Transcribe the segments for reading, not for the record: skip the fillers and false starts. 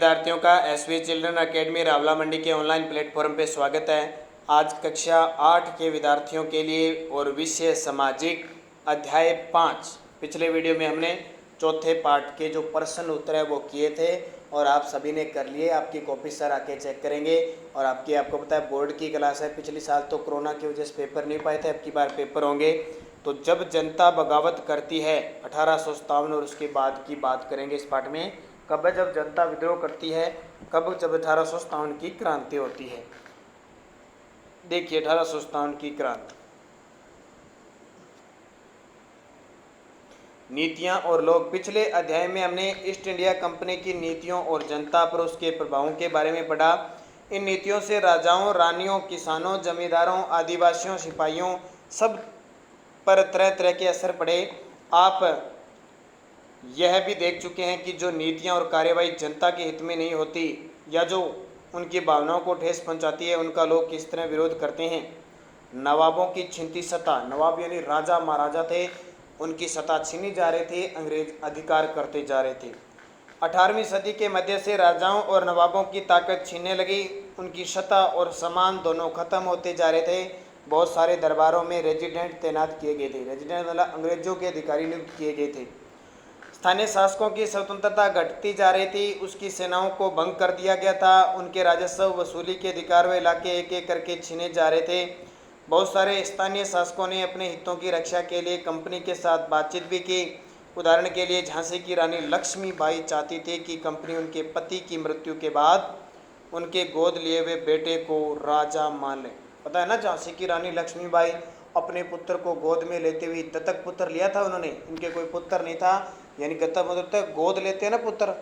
विद्यार्थियों का SV children academy Rawla मंडी के ऑनलाइन प्लेटफॉर्म पे स्वागत है। आज कक्षा 8 के विद्यार्थियों के लिए और विषय सामाजिक अध्याय 5। पिछले वीडियो में हमने चौथे पार्ट के जो प्रश्न उत्तर है वो किए थे और आप सभी ने कर लिए। आपकी कॉपी सर आके चेक करेंगे और आपको पता है बोर्ड की क्लास है। पिछले साल तो कोरोना की वजह से पेपर नहीं पाए थे, अब की बार पेपर होंगे। तो जब जनता बगावत करती है 1857 और उसके बाद की बात करेंगे इस पाठ में। कब है जब जनता विद्रोह करती है, कब जब 1857 की क्रांति होती है। देखिए 1857 की क्रांति। नीतियां और लोग। पिछले अध्याय में हमने ईस्ट इंडिया कंपनी की नीतियों और जनता पर उसके प्रभावों के बारे में पढ़ा। इन नीतियों से राजाओं, रानियों, किसानों, जमींदारों, आदिवासियों, सिपाहियों सब पर तरह तरह के असर पड़े। आप यह भी देख चुके हैं कि जो नीतियां और कार्यवाही जनता के हित में नहीं होती या जो उनकी भावनाओं को ठेस पहुंचाती है, उनका लोग किस तरह विरोध करते हैं। नवाबों की छिनती सत्ता, नवाब यानी राजा महाराजा थे, उनकी सत्ता छीनी जा रही थी, अंग्रेज अधिकार करते जा रहे थे। 18वीं सदी के मध्य से राजाओं और नवाबों की ताकत छीनने लगी, उनकी सत्ता और सम्मान दोनों खत्म होते जा रहे थे। बहुत सारे दरबारों में रेजिडेंट तैनात किए गए थे। रेजिडेंट मतलब अंग्रेजों के अधिकारी नियुक्त किए गए थे। स्थानीय शासकों की स्वतंत्रता घटती जा रही थी, उसकी सेनाओं को भंग कर दिया गया था, उनके राजस्व वसूली के अधिकार व इलाके एक एक करके छीने जा रहे थे। बहुत सारे स्थानीय शासकों ने अपने हितों की रक्षा के लिए कंपनी के साथ बातचीत भी की। उदाहरण के लिए झांसी की रानी लक्ष्मीबाई चाहती थी कि कंपनी उनके पति की मृत्यु के बाद उनके गोद लिए हुए बेटे को राजा मान ले। पता है ना, झांसी की रानी लक्ष्मीबाई अपने पुत्र को गोद में लेते हुए, दत्तक पुत्र लिया था उन्होंने, इनके कोई पुत्र नहीं था, यानी दत्तक मतलब गोद लेते हैं ना पुत्र।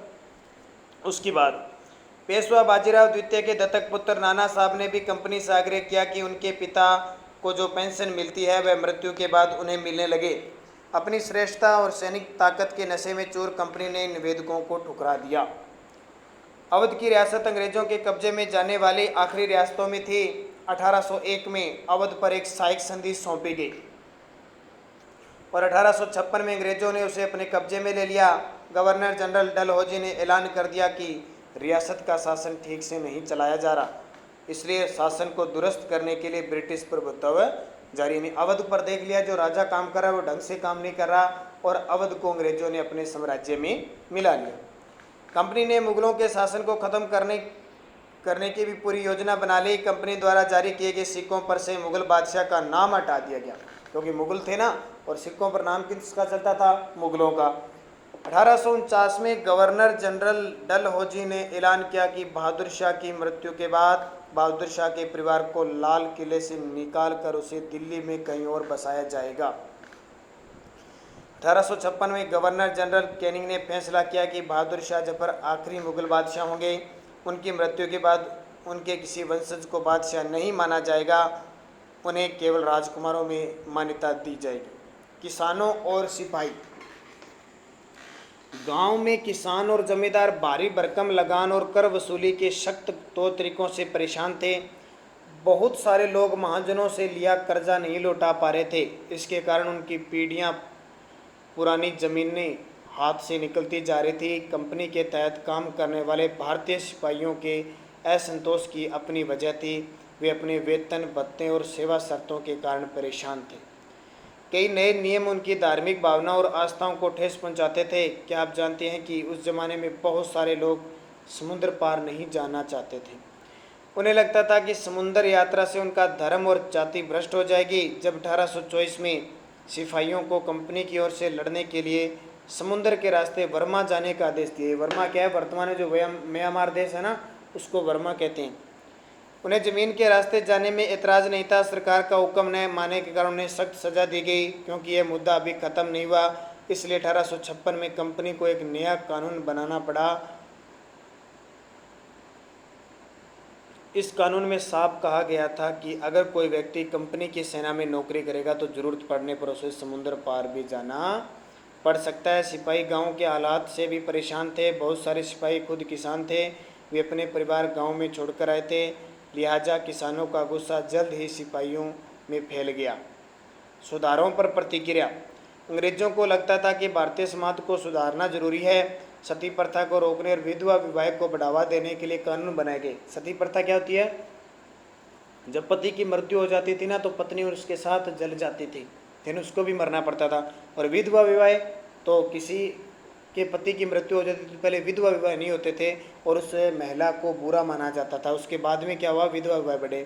उसके बाद पेशवा बाजीराव द्वितीय के दत्तक पुत्र नाना साहब ने भी कंपनी से आग्रह किया कि उनके पिता को जो पेंशन मिलती है वह मृत्यु के बाद उन्हें मिलने लगे। अपनी श्रेष्ठता और सैनिक ताकत के नशे में चूर कंपनी ने निवेदकों को ठुकरा दिया। अवध की रियासत अंग्रेजों के कब्जे में जाने वाली आखिरी रियासतों में थी। 1801 में अवध पर एक सहायक संधि सौंपी गई और 1856 में अंग्रेजों ने उसे अपने कब्जे में ले लिया। गवर्नर जनरल डलहौजी ने ऐलान कर दिया कि रियासत का शासन ठीक से नहीं चलाया जा रहा, इसलिए शासन को दुरुस्त करने के लिए ब्रिटिश प्रभुत्व जारी नहीं। अवध पर देख लिया, जो राजा काम कर रहा है वो ढंग से काम नहीं कर रहा और अवध को अंग्रेजों ने अपने साम्राज्य में मिला लिया। कंपनी ने मुगलों के शासन को खत्म करने की भी पूरी योजना बना ली। कंपनी द्वारा जारी किए गए सिक्कों पर से मुगल बादशाह का नाम हटा दिया गया, क्योंकि मुगल थे ना, और सिक्कों पर नाम किसका चलता था? मुगलों का। 1849 में गवर्नर जनरल डलहौजी ने ऐलान किया कि बहादुर शाह की मृत्यु के बाद बहादुर शाह के परिवार को लाल किले से निकाल कर उसे दिल्ली में कहीं और बसाया जाएगा। 1856 में गवर्नर जनरल कैनिंग ने फैसला किया कि बहादुर शाह जफर आखिरी मुगल बादशाह होंगे। उनकी मृत्यु के बाद उनके किसी वंशज को बादशाह नहीं माना जाएगा, उन्हें केवल राजकुमारों में मान्यता दी जाएगी। किसानों और सिपाही। गांव में किसान और जमींदार भारी भरकम लगान और कर वसूली के सख्त तौर तरीकों से परेशान थे। बहुत सारे लोग महाजनों से लिया कर्जा नहीं लौटा पा रहे थे। इसके कारण उनकी पीढ़ियां पुरानी जमीनें हाथ से निकलती जा रही थी। कंपनी के तहत काम करने वाले भारतीय सिपाहियों के असंतोष की अपनी वजह थी। वे अपने वेतन भत्ते और सेवा शर्तों के कारण परेशान थे। कई नए नियम उनकी धार्मिक भावना और आस्थाओं को ठेस पहुंचाते थे। क्या आप जानते हैं कि उस जमाने में बहुत सारे लोग समुद्र पार नहीं जाना चाहते थे। उन्हें लगता था कि समुद्र यात्रा से उनका धर्म और जाति भ्रष्ट हो जाएगी। जब 1824 में सिपाहियों को कंपनी की ओर से लड़ने के लिए समुद्र के रास्ते वर्मा जाने का आदेश दिए। वर्मा क्या है? वर्तमान में जो म्यांमार देश है ना, उसको वर्मा कहते हैं। उन्हें जमीन के रास्ते जाने में एतराज़ नहीं था। सरकार का हुक्म न मानने के कारण उन्हें सख्त सज़ा दी गई। क्योंकि यह मुद्दा अभी ख़त्म नहीं हुआ, इसलिए 1856 में कंपनी को एक नया कानून बनाना पड़ा। इस कानून में साफ कहा गया था कि अगर कोई व्यक्ति कंपनी की सेना में नौकरी करेगा तो ज़रूरत पड़ने पर उसे समुद्र पार भी जाना पड़ सकता है। सिपाही गाँव के हालात से भी परेशान थे। बहुत सारे सिपाही खुद किसान थे, वे अपने परिवार गाँव में छोड़कर आए थे। लिहाजा किसानों का गुस्सा जल्द ही सिपाहियों में फैल गया। सुधारों पर प्रतिक्रिया। अंग्रेजों को लगता था कि भारतीय समाज को सुधारना जरूरी है। सती प्रथा को रोकने और विधवा विवाह को बढ़ावा देने के लिए कानून बनाए गए। सती प्रथा क्या होती है? जब पति की मृत्यु हो जाती थी ना तो पत्नी और उसके साथ जल जाती थी, फिर उसको भी मरना पड़ता था। और विधवा विवाह तो किसी के पति की मृत्यु हो जाती थी, पहले विधवा विवाह नहीं होते थे और उस महिला को बुरा माना जाता था। उसके बाद में क्या हुआ? विधवा विवाह बढ़े।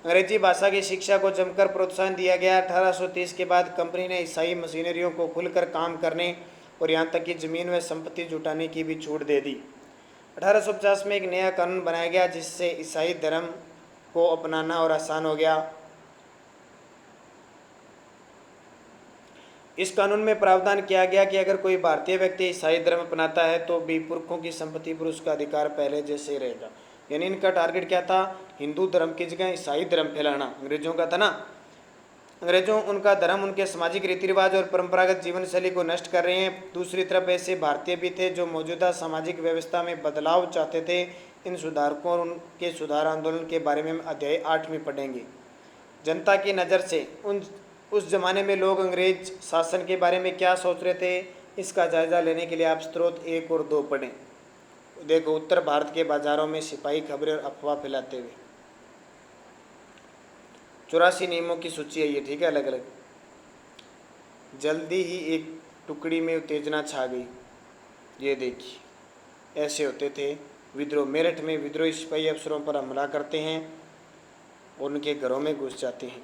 अंग्रेजी भाषा की शिक्षा को जमकर प्रोत्साहन दिया गया। 1830 के बाद कंपनी ने ईसाई मशीनरियों को खुलकर काम करने और यहाँ तक कि जमीन व संपत्ति जुटाने की भी छूट दे दी। 1850 में एक नया कानून बनाया गया जिससे ईसाई धर्म को अपनाना और आसान हो गया। इस कानून में प्रावधान किया गया कि अगर कोई भारतीय व्यक्ति ईसाई धर्म अपनाता है तो भी पुरखों की संपत्ति पर उसका अधिकार पहले जैसे ही रहेगा। यानी इनका टारगेट क्या था? हिंदू धर्म की जगह ईसाई धर्म फैलाना अंग्रेजों का था ना। अंग्रेजों उनका धर्म, उनके सामाजिक रीति रिवाज और परंपरागत जीवन शैली को नष्ट कर रहे हैं। दूसरी तरफ ऐसे भारतीय भी थे जो मौजूदा सामाजिक व्यवस्था में बदलाव चाहते थे। इन सुधारकों और उनके सुधार आंदोलन के बारे में हम अध्याय 8 में पढ़ेंगे। जनता की नज़र से उस जमाने में लोग अंग्रेज शासन के बारे में क्या सोच रहे थे, इसका जायजा लेने के लिए आप स्रोत 1 और 2 पढ़ें। देखो, उत्तर भारत के बाजारों में सिपाही खबरें और अफवाह फैलाते हुए। 84 नियमों की सूची है ये, ठीक है, अलग अलग। जल्दी ही एक टुकड़ी में उत्तेजना छा गई। ये देखिए, ऐसे होते थे विद्रोह। मेरठ में विद्रोही सिपाही अफसरों पर हमला करते हैं और उनके घरों में घुस जाते हैं।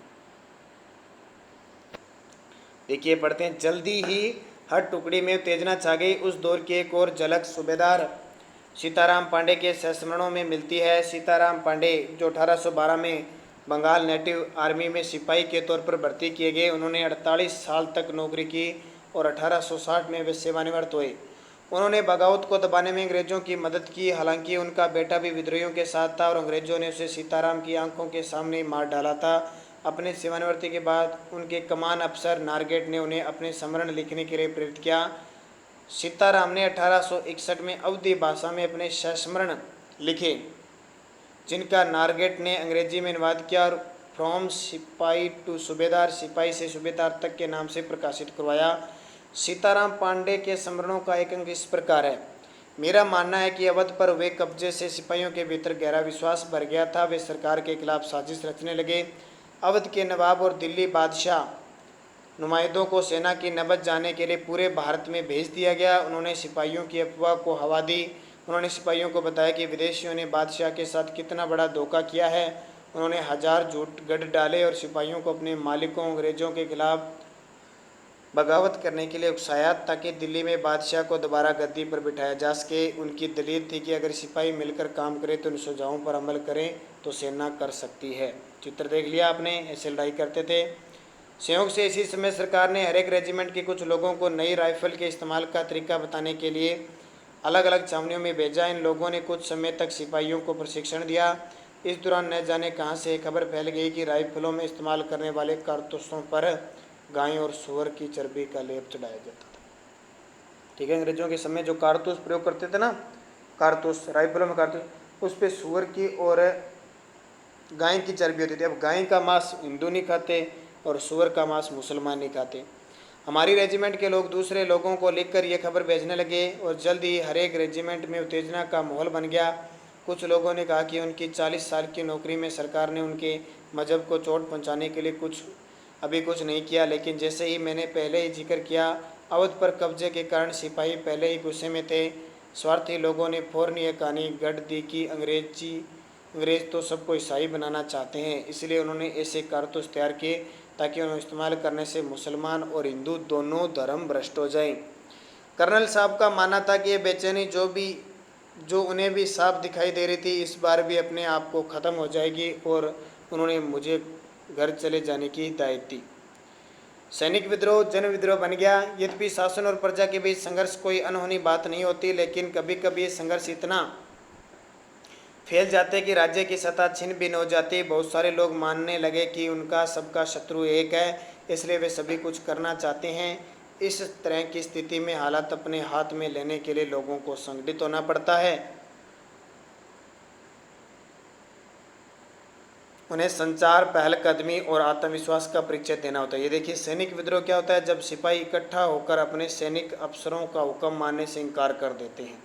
देखिए, पढ़ते हैं। जल्दी ही हर टुकड़ी में उत्तेजना छा गई। उस दौर की एक और झलक सूबेदार सीताराम पांडे के संस्मरणों में मिलती है। सीताराम पांडे जो 1812 में बंगाल नेटिव आर्मी में सिपाही के तौर पर भर्ती किए गए, उन्होंने 48 साल तक नौकरी की और 1860 में वे सेवानिवृत्त हुए। उन्होंने बगावत को दबाने में अंग्रेजों की मदद की। हालांकि उनका बेटा भी विद्रोहियों के साथ था और अंग्रेजों ने उसे सीताराम की आंखों के सामने मार डाला था। अपने सेवानिवृत्ति के बाद उनके कमान अफसर नारगेट ने उन्हें अपने स्मरण लिखने के लिए प्रेरित किया। सीताराम ने 1861 में अवधी भाषा में अपने संस्मरण लिखे, जिनका नारगेट ने अंग्रेजी में अनुवाद किया और फ्रॉम सिपाही टू सूबेदार, सिपाही से सूबेदार तक के नाम से प्रकाशित करवाया। सीताराम पांडे के स्मरणों का एक अंग इस प्रकार है। मेरा मानना है कि अवध पर हुए कब्जे से सिपाहियों के भीतर गहरा विश्वास भर गया था। वे सरकार के खिलाफ साजिश रचने लगे। अवध के नवाब और दिल्ली बादशाह नुमाइंदों को सेना की नबज जाने के लिए पूरे भारत में भेज दिया गया। उन्होंने सिपाहियों की अफवाह को हवा दी। उन्होंने सिपाहियों को बताया कि विदेशियों ने बादशाह के साथ कितना बड़ा धोखा किया है। उन्होंने हजार झूठ गढ़ डाले और सिपाहियों को अपने मालिकों अंग्रेजों के खिलाफ बगावत करने के लिए उकसाया ताकि दिल्ली में बादशाह को दोबारा गद्दी पर बिठाया जा सके। उनकी दलील थी कि अगर सिपाही मिलकर काम करें तो उन सुझावों पर अमल करें तो सेना कर सकती है। चित्र देख लिया आपने, ऐसे लड़ाई करते थे। संयोग से इसी समय सरकार ने हर एक रेजिमेंट के कुछ लोगों को नई राइफल के इस्तेमाल का तरीका बताने के लिए अलग अलग छावनियों में भेजा। इन लोगों ने कुछ समय तक सिपाहियों को प्रशिक्षण दिया। इस दौरान न जाने कहां से खबर फैल गई कि राइफलों में इस्तेमाल करने वाले कारतूसों पर गाय और सूअर की चर्बी का लेप चढ़ाया जाता था। ठीक है, अंग्रेजों के समय जो कारतूस प्रयोग करते थे ना, कारतूस, राइफलों में कारतूस, उस पर सूअर की और गाय की चर्बी होती थी। अब गाय का मांस हिंदू नहीं खाते और सूअर का मांस मुसलमान नहीं खाते। हमारी रेजिमेंट के लोग दूसरे लोगों को लिखकर ये खबर भेजने लगे और जल्द ही हर एक रेजिमेंट में उत्तेजना का माहौल बन गया। कुछ लोगों ने कहा कि उनकी 40 साल की नौकरी में सरकार ने उनके मजहब को चोट पहुंचाने के लिए अभी कुछ नहीं किया। लेकिन जैसे ही मैंने पहले ही जिक्र किया, अवध पर कब्जे के कारण सिपाही पहले ही गुस्से में थे। स्वार्थी लोगों ने फौरन यह कहानी गढ़ दी कि अंग्रेज तो सबको ईसाई बनाना चाहते हैं, इसलिए उन्होंने ऐसे कारतूस तैयार किए ताकि उन्हें इस्तेमाल करने से मुसलमान और हिंदू दोनों धर्म भ्रष्ट हो जाएं। कर्नल साहब का मानना था कि ये बेचैनी जो उन्हें भी साफ दिखाई दे रही थी, इस बार भी अपने आप को ख़त्म हो जाएगी और उन्होंने मुझे घर चले जाने की हिदायत दी। सैनिक विद्रोह जन विद्रोह बन गया। यद्यपि शासन और प्रजा के बीच संघर्ष कोई अनहोनी बात नहीं होती, लेकिन कभी कभी ये संघर्ष इतना फैल जाते कि राज्य की सत्ता छिन भिन्न हो जाती। बहुत सारे लोग मानने लगे कि उनका सबका शत्रु एक है, इसलिए वे सभी कुछ करना चाहते हैं। इस तरह की स्थिति में हालात अपने हाथ में लेने के लिए लोगों को संगठित होना पड़ता है। उन्हें संचार, पहलकदमी और आत्मविश्वास का परिचय देना होता है। ये देखिए, सैनिक विद्रोह क्या होता है? जब सिपाही इकट्ठा होकर अपने सैनिक अफसरों का हुक्म मानने से इनकार कर देते हैं।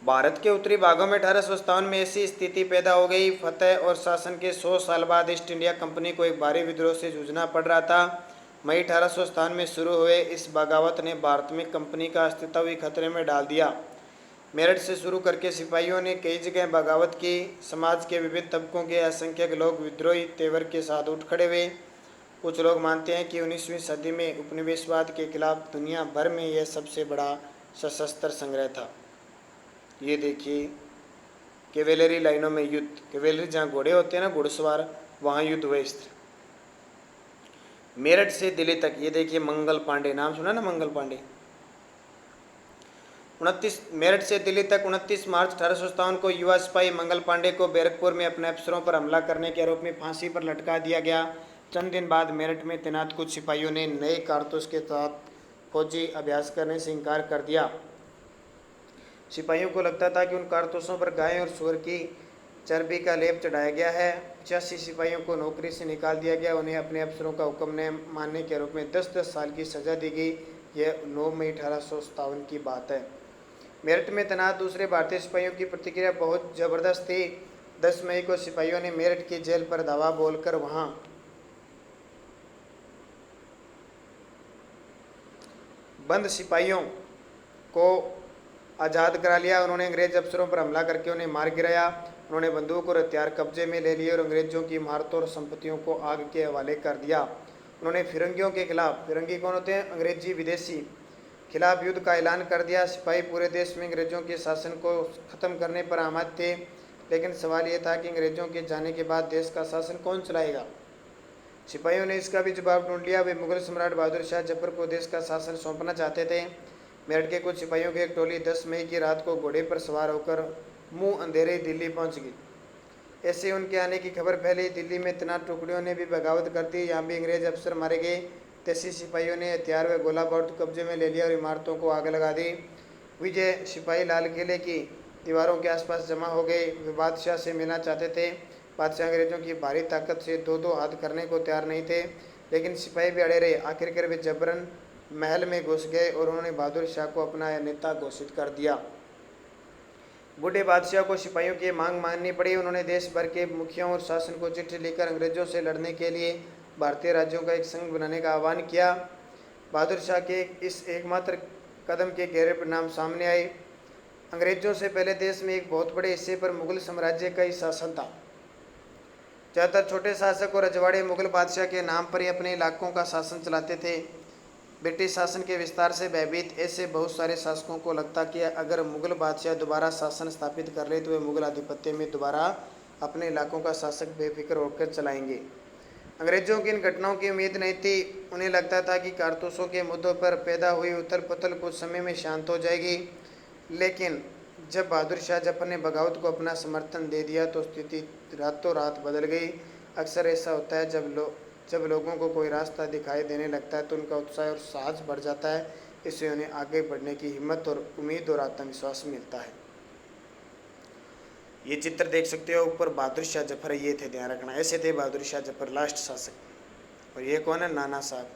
भारत के उत्तरी भागों में 1857 में ऐसी स्थिति पैदा हो गई। फतेह और शासन के 100 साल बाद ईस्ट इंडिया कंपनी को एक भारी विद्रोह से जूझना पड़ रहा था। मई 1857 में शुरू हुए इस बगावत ने भारत में कंपनी का अस्तित्व ही खतरे में डाल दिया। मेरठ से शुरू करके सिपाहियों ने कई जगह बगावत की। समाज के विभिन्न तबकों के असंख्यक लोग विद्रोही तेवर के साथ उठ खड़े हुए। कुछ लोग मानते हैं कि 19वीं सदी में उपनिवेशवाद के खिलाफ दुनिया भर में यह सबसे बड़ा सशस्त्र संग्रह था। ये देखिए, कैवेलरी लाइनों में युद्ध, कैवेलरी जहाँ घोड़े होते हैं ना, घुड़सवार, वहाँ युद्ध हुए इस तरह। मेरठ से दिल्ली तक, ये देखिए मंगल पांडे, नाम सुना ना मंगल पांडे। 29 मेरठ से दिल्ली तक 29 मार्च 1857 को युवा सिपाही मंगल पांडे को बैरकपुर में अपने अफसरों पर हमला करने के आरोप में फांसी पर लटका दिया गया। चंद दिन बाद मेरठ में तैनात कुछ सिपाहियों ने नए कारतूस के साथ फौजी अभ्यास करने से इनकार कर दिया। सिपाहियों को लगता था कि उन कारतूसों पर गाय और सूअर की चर्बी का लेप चढ़ाया गया है। 85 सिपाहियों को नौकरी से निकाल दिया गया। उन्हें अपने अफसरों का हुक्म न मानने के आरोप में 10-10 साल की सज़ा दी गई। यह 9 मई 1857 की बात है। मेरठ में तैनात दूसरे भारतीय सिपाहियों की प्रतिक्रिया बहुत ज़बरदस्त थी। 10 मई को सिपाहियों ने मेरठ की जेल पर धावा बोलकर वहां बंद सिपाहियों को आज़ाद करा लिया। उन्होंने अंग्रेज अफसरों पर हमला करके उन्हें मार गिराया। उन्होंने बंदूक और हथियार कब्जे में ले लिए और अंग्रेजों की इमारतों और संपत्तियों को आग के हवाले कर दिया। उन्होंने फिरंगियों के खिलाफ, फिरंगी कौन होते हैं? अंग्रेजी विदेशी, खिलाफ युद्ध का ऐलान कर दिया। सिपाही पूरे देश में अंग्रेजों के शासन को ख़त्म करने पर आमद थे, लेकिन सवाल ये था कि अंग्रेजों के जाने के बाद देश का शासन कौन चलाएगा। सिपाहियों ने इसका भी जवाब ढूंढ लिया। वे मुगल सम्राट बहादुर शाह जफर को देश का शासन सौंपना चाहते थे। मेरठ के कुछ सिपाहियों की एक टोली 10 मई की रात को घोड़े पर सवार होकर मुंह अंधेरे दिल्ली पहुंच गई। ऐसे उनके आने की खबर फैली। दिल्ली में तैनात टुकड़ियों ने भी बगावत कर दी। यहाँ भी अंग्रेज अफसर मारे गए। 83 सिपाहियों ने हथियार व गोला बारूद कब्जे में ले लिया और इमारतों को आग लगा दी। विजय सिपाही लाल किले की दीवारों के आसपास जमा हो गए। वे बादशाह से मिलना चाहते थे। बादशाह अंग्रेजों की भारी ताकत से 2-2 हाथ करने को तैयार नहीं थे, लेकिन सिपाही भी अड़े रहे। आखिरकार वे जबरन महल में घुस गए और उन्होंने बहादुर शाह को अपना नेता घोषित कर दिया। बूढ़े बादशाह को सिपाहियों की मांग माननी पड़ी। उन्होंने देश भर के मुखियों और शासन को चिट्ठी लिखकर अंग्रेजों से लड़ने के लिए भारतीय राज्यों का एक संघ बनाने का आह्वान किया। बहादुर शाह के इस एकमात्र कदम के गहरे परिणाम सामने आए। अंग्रेजों से पहले देश में एक बहुत बड़े हिस्से पर मुगल साम्राज्य का ही शासन था। ज़्यादातर छोटे शासक और रजवाड़े मुगल बादशाह के नाम पर ही अपने इलाकों का शासन चलाते थे। ब्रिटिश शासन के विस्तार से भयभीत ऐसे बहुत सारे शासकों को लगता कि अगर मुगल बादशाह दोबारा शासन स्थापित कर ले तो वे मुगल आधिपत्य में दोबारा अपने इलाकों का शासक बेफिक्र होकर चलाएंगे। अंग्रेजों की इन घटनाओं की उम्मीद नहीं थी। उन्हें लगता था कि कारतूसों के मुद्दों पर पैदा हुई उथल पुथल कुछ समय में शांत हो जाएगी, लेकिन जब बहादुर शाह जफर ने बगावत को अपना समर्थन दे दिया तो स्थिति रातों रात बदल गई। अक्सर ऐसा होता है, जब लोगों को कोई रास्ता दिखाई देने लगता है तो उनका उत्साह और साहस बढ़ जाता है। इससे उन्हें आगे बढ़ने की हिम्मत और उम्मीद और आत्मविश्वास मिलता है। ये चित्र देख सकते हो ऊपर, बहादुर शाह जफर ये थे, ध्यान रखना, ऐसे थे बहादुर शाह जफर, लास्ट शासक। और ये कौन है? नाना साहब।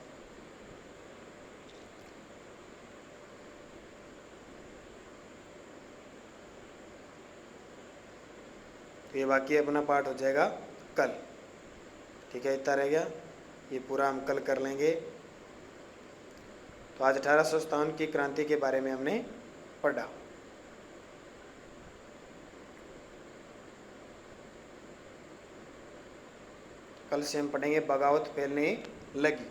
तो ये बाकी अपना पाठ हो जाएगा कल, ठीक है, इतना रह गया, ये पूरा हम कल कर लेंगे। तो आज 1857 की क्रांति के बारे में हमने पढ़ा। कल से हम पढ़ेंगे बगावत फैलने लगी।